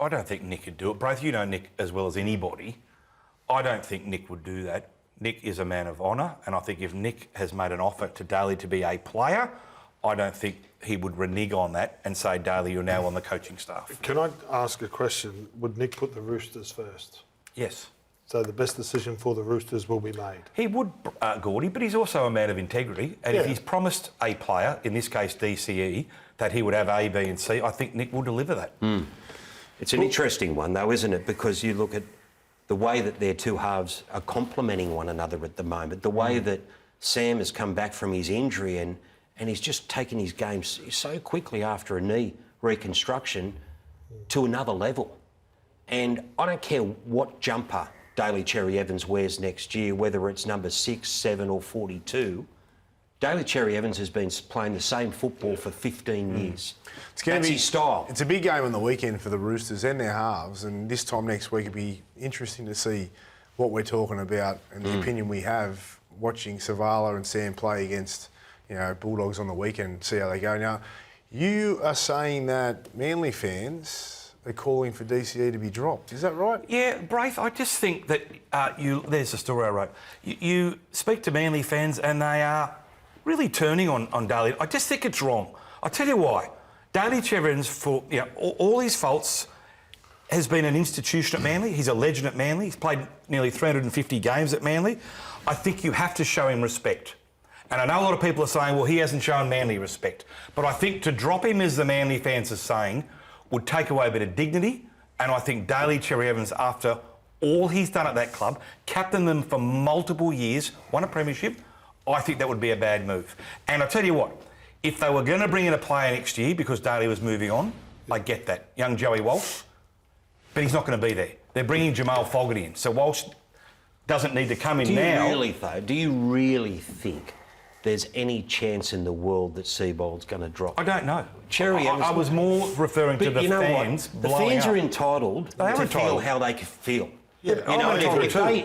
Speaker 4: I don't think Nick could do it. Braith, you know Nick as well as anybody. I don't think Nick would do that. Nick is a man of honour, and I think if Nick has made an offer to Daly to be a player, I don't think he would renege on that and say, Daly, you're now on the coaching staff.
Speaker 2: Can I ask a question? Would Nick put the Roosters first?
Speaker 4: Yes.
Speaker 2: So the best decision for the Roosters will be made.
Speaker 4: He would, Gordie, but he's also a man of integrity. And if he's promised a player, in this case DCE, that he would have A, B and C, I think Nick will deliver that.
Speaker 3: It's an interesting one, though, isn't it? Because you look at the way that their two halves are complementing one another at the moment, the way that Sam has come back from his injury and he's just taken his game so quickly after a knee reconstruction to another level. And I don't care what jumper Daly Cherry Evans wears next year, whether it's number 6, 7 or 42, Daly Cherry Evans has been playing the same football for 15 years. That's his style.
Speaker 1: It's a big game on the weekend for the Roosters and their halves, and this time next week it'd be interesting to see what we're talking about and the opinion we have watching Savala and Sam play against, Bulldogs on the weekend, see how they go. Now, you are saying that Manly fans are calling for DCE to be dropped. Is that right?
Speaker 4: Yeah, Braith, I just think that there's a story I wrote. You speak to Manly fans and they are really turning on Daly. I just think it's wrong. I'll tell you why. Daly Cherry, for all his faults, has been an institution at Manly. He's a legend at Manly. He's played nearly 350 games at Manly. I think you have to show him respect. And I know a lot of people are saying, well, he hasn't shown Manly respect. But I think to drop him, as the Manly fans are saying, would take away a bit of dignity. And I think Daly Cherry Evans, after all he's done at that club, captained them for multiple years, won a premiership, I think that would be a bad move. And I'll tell you what, if they were going to bring in a player next year because Daly was moving on, I get that. Young Joey Walsh, but he's not going to be there. They're bringing Jamal Fogarty in. So Walsh doesn't need to come in now.
Speaker 3: Do you really think there's any chance in the world that Seibold's going to drop?
Speaker 4: I don't know.
Speaker 3: Cherry Evans.
Speaker 4: I was more referring to the
Speaker 3: you know
Speaker 4: fans.
Speaker 3: What? The fans are entitled to feel how they feel.
Speaker 2: Yeah,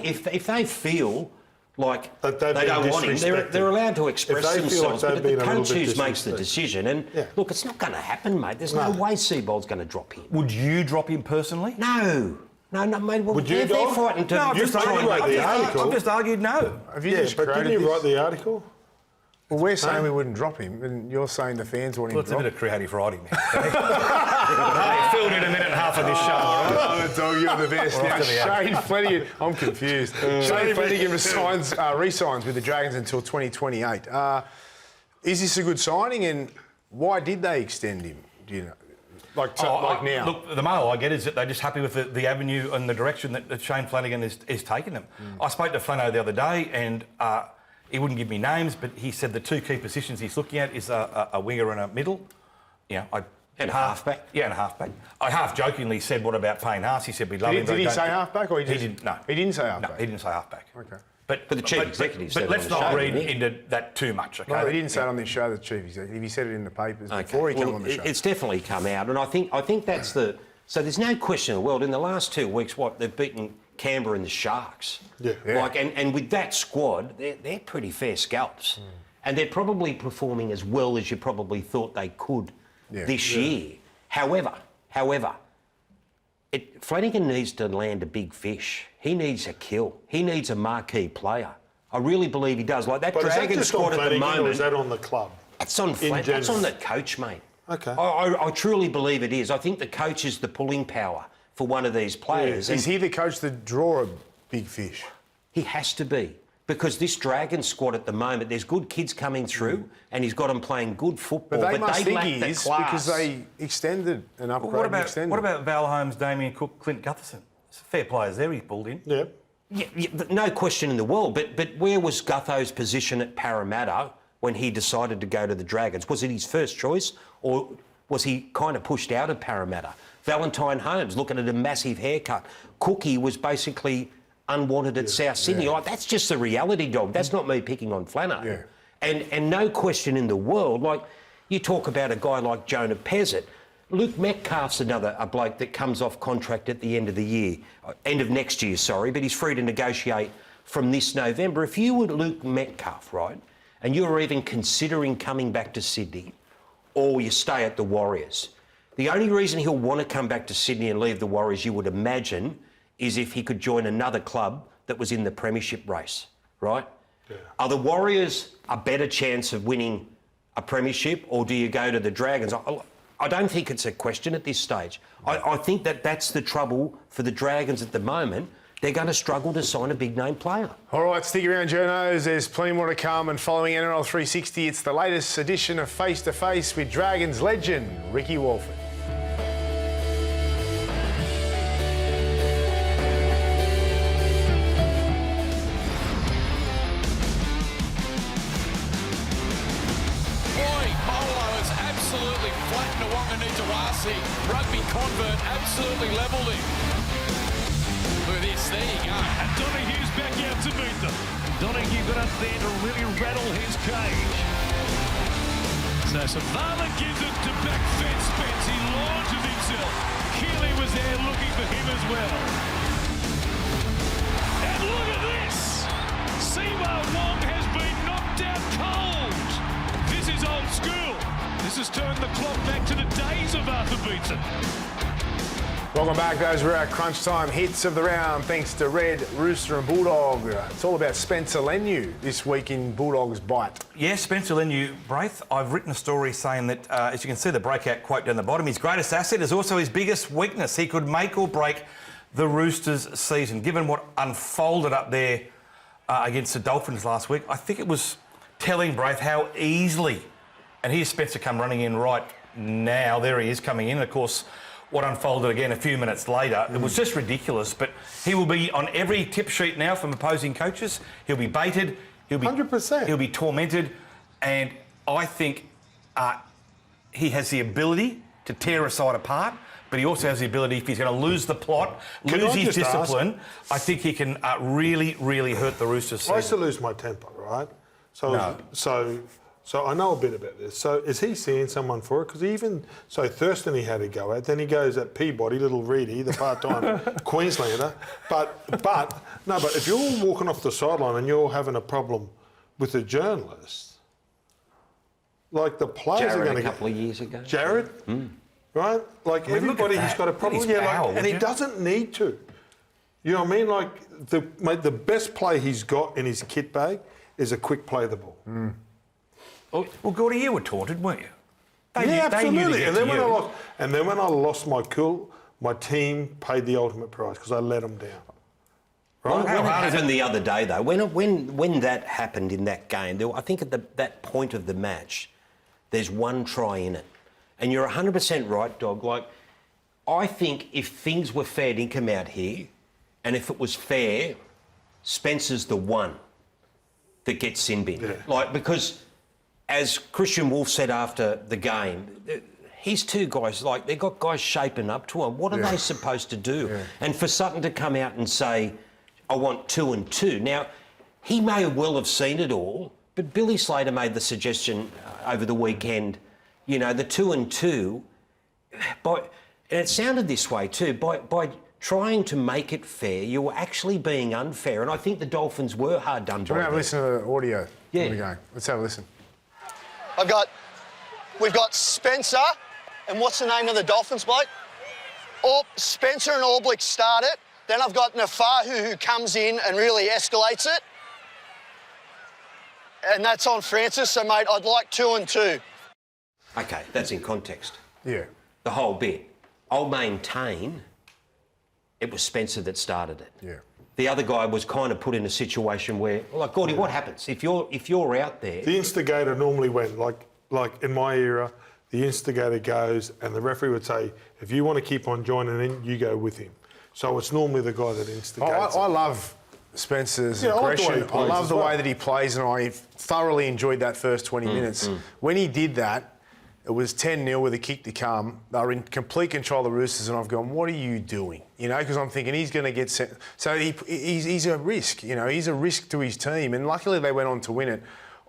Speaker 3: if they feel like they don't want him, they're allowed to express themselves.
Speaker 2: Like
Speaker 3: but the coach who makes the decision, and look, it's not going to happen, mate. There's no way Seibold's going to drop him.
Speaker 4: Would you drop him personally?
Speaker 3: No, mate. Well,
Speaker 2: Would you,
Speaker 3: they're fighting to.
Speaker 2: No, I've just
Speaker 4: argued no.
Speaker 1: Have you just
Speaker 2: but didn't you write the article?
Speaker 1: Well, we're saying we wouldn't drop him, and you're saying the fans want him
Speaker 4: Well, it's a
Speaker 1: dropped.
Speaker 4: bit of creative writing there. Filled in a minute and a half of this show. All right?
Speaker 1: Dog, you're the best. Now, Shane Flanagan, I'm confused. Shane Flanagan re-signs with the Dragons until 2028. Is this a good signing, and why did they extend him? Do you know? Like now?
Speaker 4: Look, the mail I get is that they're just happy with the avenue and the direction that Shane Flanagan is taking them. I spoke to Flano the other day and he wouldn't give me names, but he said the two key positions he's looking at is a winger and a middle.
Speaker 3: And a halfback.
Speaker 4: Yeah, and a halfback. I half jokingly said, what about Payne Haas? He said, we love him.
Speaker 1: Did he say halfback or he
Speaker 4: didn't? No.
Speaker 1: He didn't say halfback?
Speaker 4: No, he didn't say halfback.
Speaker 1: Okay.
Speaker 3: But the chief executive said
Speaker 4: But let's
Speaker 3: it on the
Speaker 4: not
Speaker 3: show,
Speaker 4: read
Speaker 3: didn't he?
Speaker 4: into that too much, okay?
Speaker 1: No, he didn't say it on this show, the chief executive. He said it in the papers before he came on the show.
Speaker 3: It's definitely come out, and I think that's the... So there's no question in the world, in the last 2 weeks, they've beaten Canberra and the Sharks.
Speaker 2: Yeah.
Speaker 3: And with that squad, they're pretty fair scalps. And they're probably performing as well as you probably thought they could this year. However, Flanagan needs to land a big fish. he needs a kill. He needs a marquee player. I really believe he does. Like that
Speaker 2: But
Speaker 3: Dragon
Speaker 2: is that
Speaker 3: squad
Speaker 2: just on
Speaker 3: at the
Speaker 2: Flanagan, or
Speaker 3: moment.
Speaker 2: is that on the club?
Speaker 3: That's on Flanagan. That's on the coach, mate.
Speaker 2: Okay.
Speaker 3: I truly believe it is. I think the coach is the pulling power for one of these players.
Speaker 1: Is he the coach that draw a big fish?
Speaker 3: He has to be. Because this Dragon squad at the moment, there's good kids coming through and he's got them playing good football.
Speaker 1: But they must think
Speaker 3: lack
Speaker 1: he
Speaker 3: the
Speaker 1: is
Speaker 3: class.
Speaker 1: because they extended and upgraded.
Speaker 4: What about Val Holmes, Damien Cook, Clint Gutherson? Fair players there he's pulled in.
Speaker 2: Yeah.
Speaker 3: Yeah, no question in the world. But where was Gutho's position at Parramatta when he decided to go to the Dragons? Was it his first choice or was he kind of pushed out of Parramatta? Valentine Holmes looking at a massive haircut. Cookie was basically unwanted at South Sydney. Like, that's just the reality, dog. That's not me picking on Flano.
Speaker 1: Yeah.
Speaker 3: And no question in the world, like you talk about a guy like Jonah Pezzett. Luke Metcalf's a bloke that comes off contract at the end of the year, end of next year, sorry, but he's free to negotiate from this November. If you were Luke Metcalf, right, and you were even considering coming back to Sydney, or you stay at the Warriors, the only reason he'll want to come back to Sydney and leave the Warriors, you would imagine, is if he could join another club that was in the premiership race, right? Yeah. Are the Warriors a better chance of winning a premiership, or do you go to the Dragons? I don't think it's a question at this stage. I think that's the trouble for the Dragons at the moment. They're going to struggle to sign a big-name player.
Speaker 1: All right, stick around, journos. There's plenty more to come. And following NRL 360, it's the latest edition of Face to Face with Dragons legend Ricky Walford.
Speaker 6: Rugby convert absolutely levelled him. Look at this, there you go.
Speaker 7: And Donohue's back out to meet them. Donohue got up there to really rattle his cage. So Savala gives it to back fence Spence. He launches himself. Keeley was there looking for him as well. And look at this. Siwa Wong has been knocked out cold. This is old school. This has turned the clock back to the days of Arthur Beetson.
Speaker 1: Welcome back. Those were our crunch time hits of the round, thanks to Red, Rooster and Bulldog. It's all about Spencer Leniu this week in Bulldogs Bite.
Speaker 4: Yes, Spencer Leniu, Braith. I've written a story saying that, as you can see, the breakout quote down the bottom, his greatest asset is also his biggest weakness. He could make or break the Roosters' season. Given what unfolded up there against the Dolphins last week, I think it was telling, Braith, how easily. And here's Spencer come running in right now. There he is coming in. Of course, what unfolded again a few minutes later, it was just ridiculous. But he will be on every tip sheet now from opposing coaches. He'll be baited. He'll be
Speaker 2: 100%.
Speaker 4: He'll be tormented. And I think he has the ability to tear a side apart. But he also has the ability, if he's going to lose the plot, lose his discipline, I think he can really, really hurt the Roosters' season.
Speaker 2: I used to lose my temper, right? So I know a bit about this. So is he seeing someone for it? Because Thurston he had to go at. Then he goes at Peabody, little Reedy, the part-time Queenslander. But if you're walking off the sideline and you're having a problem with a journalist, like the players are going to get...
Speaker 3: a couple of years ago.
Speaker 2: Jared, right? Like everybody who's got a problem. And he doesn't need to. You know what I mean? Like the best play he's got in his kit bag is a quick play the ball.
Speaker 4: Well, Gordie, you were taunted, weren't you?
Speaker 2: Absolutely. And then when I lost my cool, my team paid the ultimate price because I let them down. Right?
Speaker 3: When it happened the other day, though, when that happened in that game, I think at that point of the match, there's one try in it. And you're 100% right, Dog. Like, I think if things were fair dinkum out here, and if it was fair, Spencer's the one that gets sin bin.
Speaker 2: Yeah.
Speaker 3: Like, because... As Christian Wolf said after the game, his two guys, like, they've got guys shaping up to him. What are they supposed to do? Yeah. And for Sutton to come out and say, I want 2 and 2. Now, he may well have seen it all, but Billy Slater made the suggestion over the weekend, you know, the 2 and 2, and it sounded this way too, by trying to make it fair, you were actually being unfair. And I think the Dolphins were hard done by.
Speaker 1: Do you want to have a listen to the audio?
Speaker 3: Yeah.
Speaker 1: Let's have a listen.
Speaker 8: We've got Spencer, and what's the name of the Dolphins bloke? Spencer and Orblick started. Then I've got Nafahu who comes in and really escalates it. And that's on Francis. So, mate, I'd like 2 and 2.
Speaker 3: Okay, that's in context.
Speaker 1: Yeah.
Speaker 3: The whole bit. I'll maintain it was Spencer that started it.
Speaker 1: Yeah.
Speaker 3: The other guy was kind of put in a situation where, like, Gordie, what happens if you're out there?
Speaker 2: The instigator normally went like in my era. The instigator goes, and the referee would say, "If you want to keep on joining in, you go with him." So it's normally the guy that instigates.
Speaker 1: I love Spencer's
Speaker 2: I like the way
Speaker 1: aggression.
Speaker 2: he
Speaker 1: I
Speaker 2: plays
Speaker 1: love
Speaker 2: as
Speaker 1: the
Speaker 2: well.
Speaker 1: way that he plays, and I thoroughly enjoyed that first 20 minutes. When he did that, it was 10-0 with a kick to come. They were in complete control of the Roosters, and I've gone, what are you doing? You know, because I'm thinking he's going to get sent. So he's a risk, you know, he's a risk to his team, and luckily they went on to win it.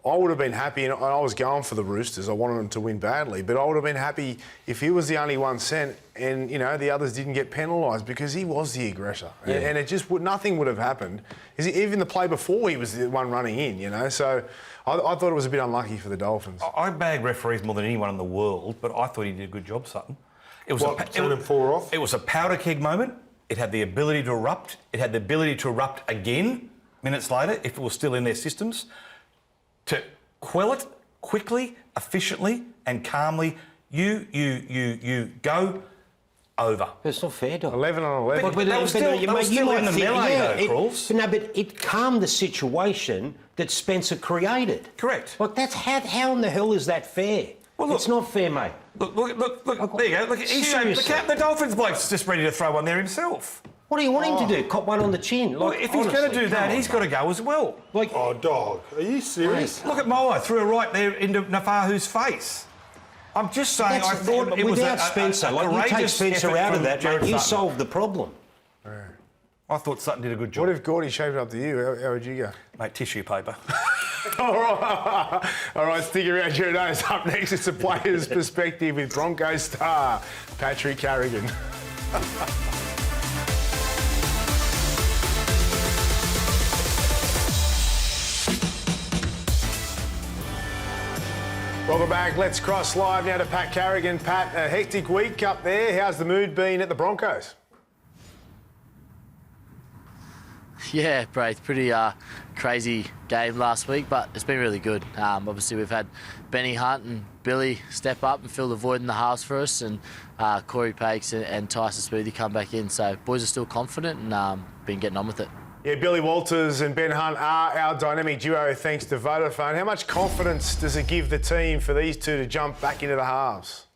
Speaker 1: I would have been happy, and I was going for the Roosters. I wanted them to win badly, but I would have been happy if he was the only one sent and, you know, the others didn't get penalised because he was the aggressor. Yeah. And it just nothing would have happened. Even the play before, he was the one running in, you know. So I thought it was a bit unlucky for the Dolphins.
Speaker 4: I bag referees more than anyone in the world, but I thought he did a good job, Sutton. It was
Speaker 2: turning 4 off?
Speaker 4: It was a powder keg moment. It had the ability to erupt. It had the ability to erupt again minutes later if it was still in their systems. To quell it quickly, efficiently and calmly, you go over.
Speaker 3: But it's not fair, Doc.
Speaker 1: 11 on 11.
Speaker 4: But they were still in the melee, though, Crawls.
Speaker 3: It calmed the situation that Spencer created.
Speaker 4: Correct.
Speaker 3: Like, that's how in the hell is that fair?
Speaker 4: Well, look,
Speaker 3: it's not fair, mate.
Speaker 4: Look, there you go. Look, the Dolphins bloke's just ready to throw one there himself.
Speaker 3: What do you want him to do? Cop one on the chin? Like,
Speaker 4: Well, if he's going to do that,
Speaker 3: come
Speaker 4: he's
Speaker 3: on,
Speaker 4: got to go as well.
Speaker 3: Like,
Speaker 2: Oh, dog. Are you serious?
Speaker 4: Look at Moa, threw it right there into Nafahu's face. I'm just saying, I thought it was
Speaker 3: without Spencer. Like, you take
Speaker 4: courageous
Speaker 3: Spencer
Speaker 4: effort
Speaker 3: out of
Speaker 4: from
Speaker 3: that,
Speaker 4: Jared
Speaker 3: mate, you
Speaker 4: Sutton.
Speaker 3: solved the problem.
Speaker 4: I thought Sutton did a good job.
Speaker 1: What if Gordie shaped it up to you? How would you go?
Speaker 4: Mate, tissue paper.
Speaker 1: All right, stick around, Journo's up next. It's a player's perspective with Broncos star Patrick Carrigan. Welcome back. Let's cross live now to Pat Carrigan. Pat, a hectic week up there. How's the mood been at the Broncos?
Speaker 9: Yeah, Braith, pretty crazy game last week, but it's been really good. Obviously, we've had Benny Hunt and Billy step up and fill the void in the halves for us, and Corey Pakes and Tyson Smoothie come back in. So boys are still confident and been getting on with it.
Speaker 1: Yeah, Billy Walters and Ben Hunt are our dynamic duo thanks to Vodafone. How much confidence does it give the team for these two to jump back into the halves?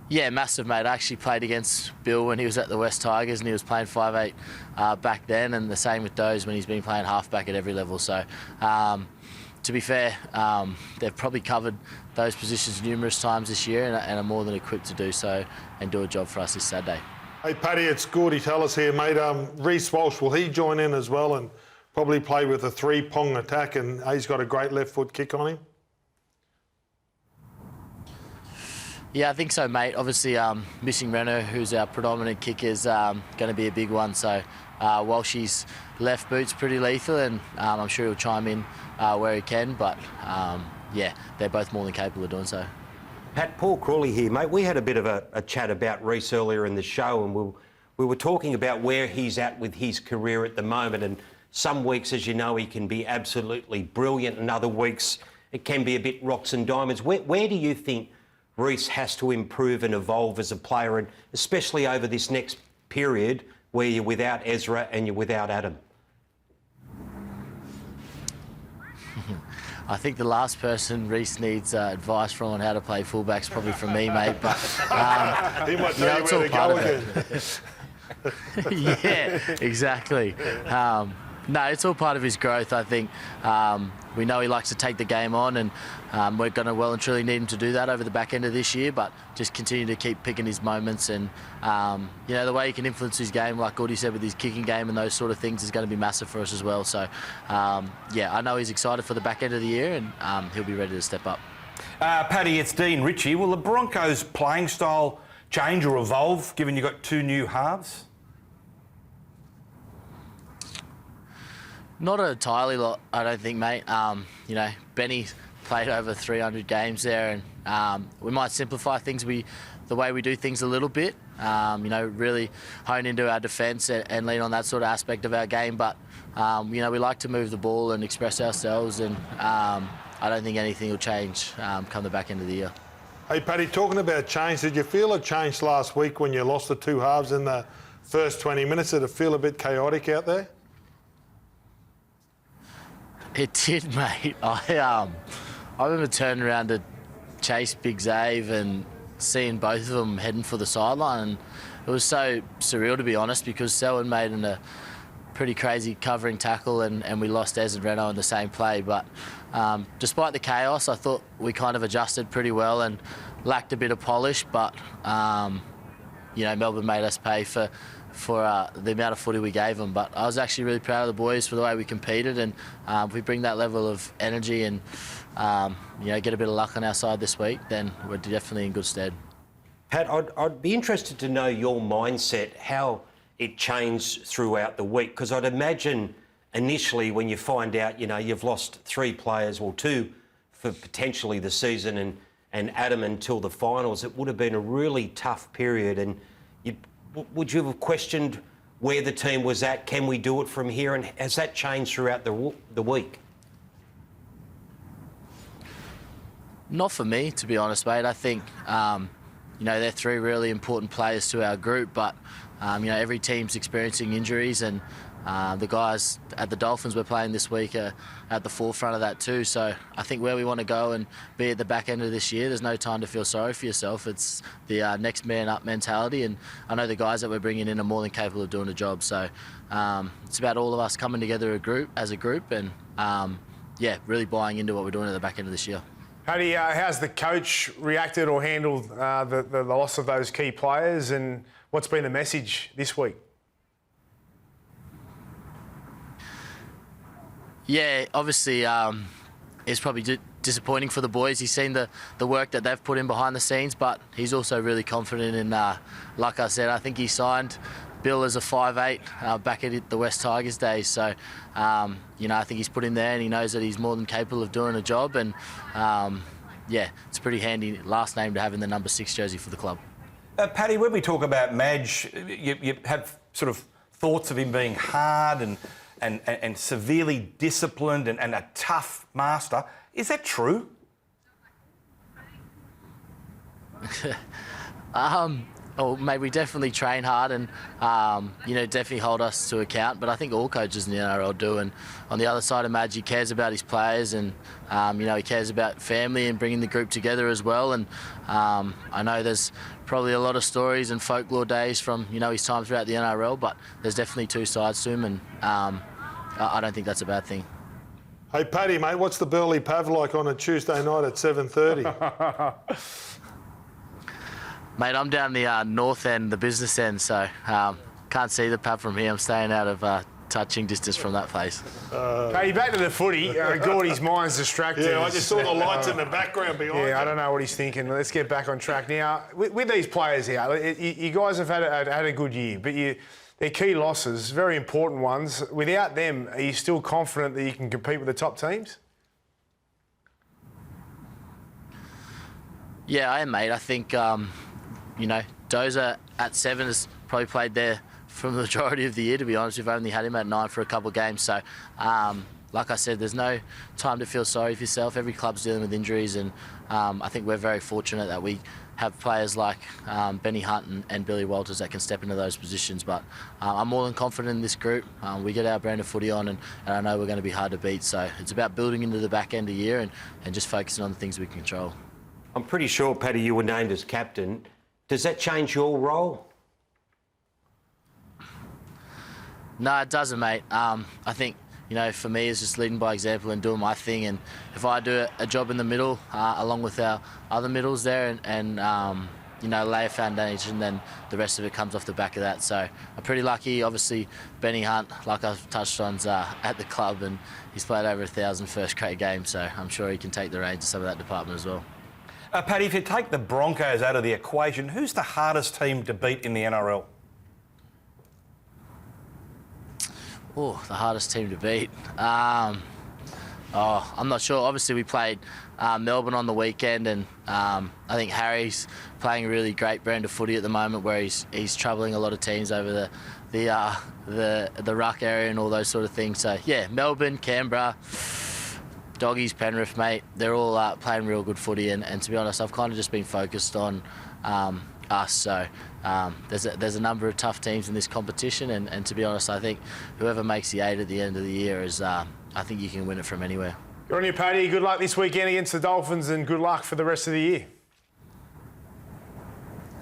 Speaker 9: Yeah, massive, mate. I actually played against Bill when he was at the West Tigers and he was playing 5'8" back then, and the same with Doze when he's been playing halfback at every level. So, to be fair, they've probably covered those positions numerous times this year and are more than equipped to do so and do a job for us this Saturday.
Speaker 2: Hey, Paddy, it's Gordie Tallis here, mate. Reece Walsh, will he join in as well and probably play with a 3-prong attack, and he's got a great left foot kick on him?
Speaker 9: Yeah, I think so, mate. Obviously, missing Reno, who's our predominant kicker, is going to be a big one. So, Walshy's left boot's pretty lethal, and I'm sure he'll chime in where he can. But, yeah, they're both more than capable of doing so.
Speaker 3: Pat, Paul Crawley here, mate. We had a bit of a chat about Reece earlier in the show, and we were talking about where he's at with his career at the moment. And some weeks, as you know, he can be absolutely brilliant, and other weeks it can be a bit rocks and diamonds. Where do you think Reece has to improve and evolve as a player, and especially over this next period where you're without Ezra and you're without Adam?
Speaker 9: I think the last person Reece needs advice from on how to play fullback's probably from me, mate. But
Speaker 2: He might tell you where to go again.
Speaker 9: Yeah, exactly. No, it's all part of his growth, I think. We know he likes to take the game on, and we're going to well and truly need him to do that over the back end of this year, but just continue to keep picking his moments. And, you know, the way he can influence his game, like Gordie said, with his kicking game and those sort of things is going to be massive for us as well. So, yeah, I know he's excited for the back end of the year, and he'll be ready to step up.
Speaker 4: Paddy, it's Dean Ritchie. Will the Broncos' playing style change or evolve, given you've got two new halves?
Speaker 9: Not an entirely lot, I don't think, mate. You know, Benny played over 300 games there, and we might simplify things. We the way we do things a little bit. Really hone into our defence and lean on that sort of aspect of our game. But we like to move the ball and express ourselves, and I don't think anything will change come the back end of the year.
Speaker 2: Hey, Paddy, talking about change, did you feel a change last week when you lost the two halves in the first 20 minutes? Did it feel a bit chaotic out there?
Speaker 9: It did, mate. I remember turning around to chase Big Zave and seeing both of them heading for the sideline, and it was so surreal, to be honest, because Selwyn made a pretty crazy covering tackle and we lost Ez and Reno in the same play. But despite the chaos, I thought we kind of adjusted pretty well and lacked a bit of polish, but Melbourne made us pay for the amount of footy we gave them. But I was actually really proud of the boys for the way we competed, and if we bring that level of energy and get a bit of luck on our side this week, then we're definitely in good stead.
Speaker 3: Pat, I'd be interested to know your mindset, how it changed throughout the week, because I'd imagine initially when you find out, you've lost 3 players, or 2 for potentially the season, and Adam until the finals, it would have been a really tough period. And would you have questioned where the team was at? Can we do it from here? And has that changed throughout the week?
Speaker 9: Not for me, to be honest, mate. I think, they're 3 really important players to our group, but, every team's experiencing injuries, and the guys at the Dolphins we're playing this week are at the forefront of that too. So I think where we want to go and be at the back end of this year, there's no time to feel sorry for yourself. It's the next man up mentality, and I know the guys that we're bringing in are more than capable of doing the job. So it's about all of us coming together as a group and, really buying into what we're doing at the back end of this year.
Speaker 1: Paddy, how's the coach reacted or handled the loss of those key players, and what's been the message this week?
Speaker 9: Yeah, obviously it's probably disappointing for the boys. He's seen the work that they've put in behind the scenes, but he's also really confident in, like I said, I think he signed Bill as a 5'8" back at the West Tigers days. So, I think he's put in there and he knows that he's more than capable of doing a job. And, it's a pretty handy last name to have in the number 6 jersey for the club.
Speaker 4: Paddy, when we talk about Madge, you have sort of thoughts of him being hard and severely disciplined and a tough master. Is that true?
Speaker 9: Mate, we definitely train hard and, definitely hold us to account. But I think all coaches in the NRL do. And on the other side of Madge, he cares about his players and, he cares about family and bringing the group together as well. And I know there's probably a lot of stories and folklore days from, his time throughout the NRL, but there's definitely 2 sides to him, and I don't think that's a bad thing.
Speaker 2: Hey, Paddy, mate, what's the Burleigh Pav like on a Tuesday night at 7:30?
Speaker 9: Mate, I'm down the north end, the business end, so can't see the pub from here. I'm staying out of touching distance from that place.
Speaker 1: Paddy, back to the footy. Gordie's mind's distracted.
Speaker 2: Yeah, I just saw the lights in the background behind
Speaker 1: Yeah,
Speaker 2: you.
Speaker 1: I don't know what he's thinking. Let's get back on track. Now, with these players here, you guys have had a good year, but they're key losses, very important ones. Without them, are you still confident that you can compete with the top teams?
Speaker 9: Yeah, I am, mate. I think, Dozer at 7 has probably played there for the majority of the year, to be honest. We've only had him at 9 for a couple of games. So, like I said, there's no time to feel sorry for yourself. Every club's dealing with injuries, and I think we're very fortunate that we have players like Benny Hunt and Billy Walters that can step into those positions. But I'm more than confident in this group. We get our brand of footy on, and I know we're going to be hard to beat. So it's about building into the back end of the year and just focusing on the things we can control.
Speaker 3: I'm pretty sure, Paddy, you were named as captain. Does that change your role?
Speaker 9: No, it doesn't, mate. I think, for me, it's just leading by example and doing my thing. And if I do a job in the middle, along with our other middles there, and lay a foundation, then the rest of it comes off the back of that. So I'm pretty lucky. Obviously, Benny Hunt, like I've touched on, is at the club, and he's played over 1,000 first-grade games. So I'm sure he can take the reins of some of that department as well.
Speaker 4: Paddy, if you take the Broncos out of the equation, who's the hardest team to beat in the NRL?
Speaker 9: Oh, the hardest team to beat. Oh, I'm not sure. Obviously, we played Melbourne on the weekend, and I think Harry's playing a really great brand of footy at the moment, where he's troubling a lot of teams over the ruck area and all those sort of things. So yeah, Melbourne, Canberra, Doggies, Penrith, mate, they're all playing real good footy, and to be honest, I've kind of just been focused on us. So there's a number of tough teams in this competition, and to be honest, I think whoever makes the 8 at the end of the year is. I think you can win it from anywhere.
Speaker 1: Good on you, Paddy. Good luck this weekend against the Dolphins, and good luck for the rest of the year.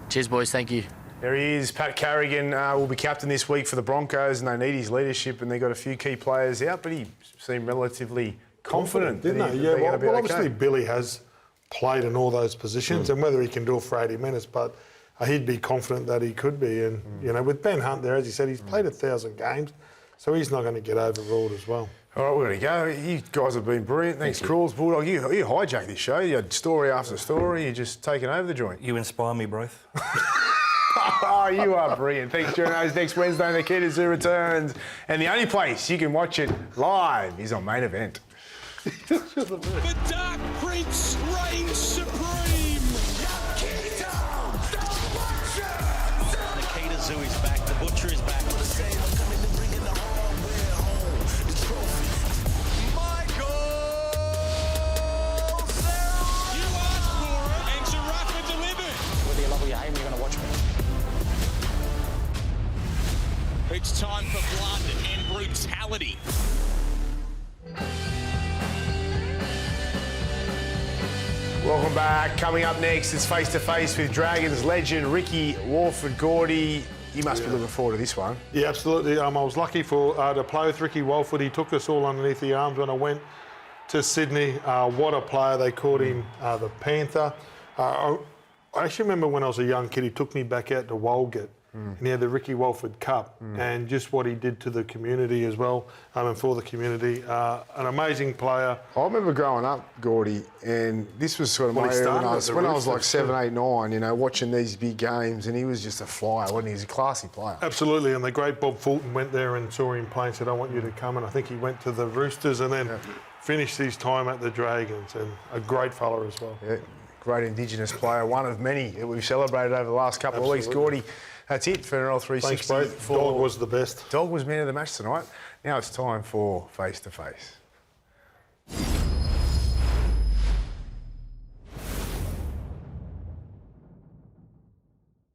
Speaker 9: Cheers, boys. Thank you.
Speaker 1: There he is. Pat Carrigan will be captain this week for the Broncos, and they need his leadership, and they've got a few key players out, but he seemed relatively confident.
Speaker 2: Didn't he? Yeah, well, obviously Billy has played in all those positions, and whether he can do it for 80 minutes, but he'd be confident that he could be. And, you know, with Ben Hunt there, as he said, he's played 1,000 games, so he's not going to get overruled as well.
Speaker 1: All right, we're going to go. You guys have been brilliant. Thanks, Crawls. Bulldog, you hijacked this show. You had story after story. You're just taking over the joint.
Speaker 4: You inspire me, Braith.
Speaker 1: Oh, you are brilliant. Thanks, journos. Next Wednesday, the Kid Zoo returns. And the only place you can watch it live is on Main Event.
Speaker 6: The Dark Prince reigns supreme.
Speaker 10: Nikita Zoo is back. The Butcher is back.
Speaker 6: It's time for blood and brutality.
Speaker 1: Welcome back. Coming up next, it's Face to Face with Dragons legend Ricky Gordie. You must be looking forward to this one.
Speaker 2: Yeah, absolutely. I was lucky to play with Ricky Walford. He took us all underneath the arms when I went to Sydney. What a player. They called him the Panther. I actually remember when I was a young kid, he took me back out to Walgett. And he had the Ricky Walford Cup, and just what he did to the community as well, and for the community. An amazing player.
Speaker 1: I remember growing up, Gordy, and this was sort of my era when I was like 7, 8, 9, you know, watching these big games, and he was just a flyer, wasn't he? He's a classy player.
Speaker 2: Absolutely, and the great Bob Fulton went there and saw him play and said, I want you to come, and I think he went to the Roosters and then finished his time at the Dragons, and a great fella as well.
Speaker 1: Yeah, great Indigenous player, one of many that we've celebrated over the last couple of weeks, Gordy. That's it for NRL 360.
Speaker 2: Thanks, Braith. Dog was the best.
Speaker 1: Dog was man of the match tonight. Now it's time for Face to Face.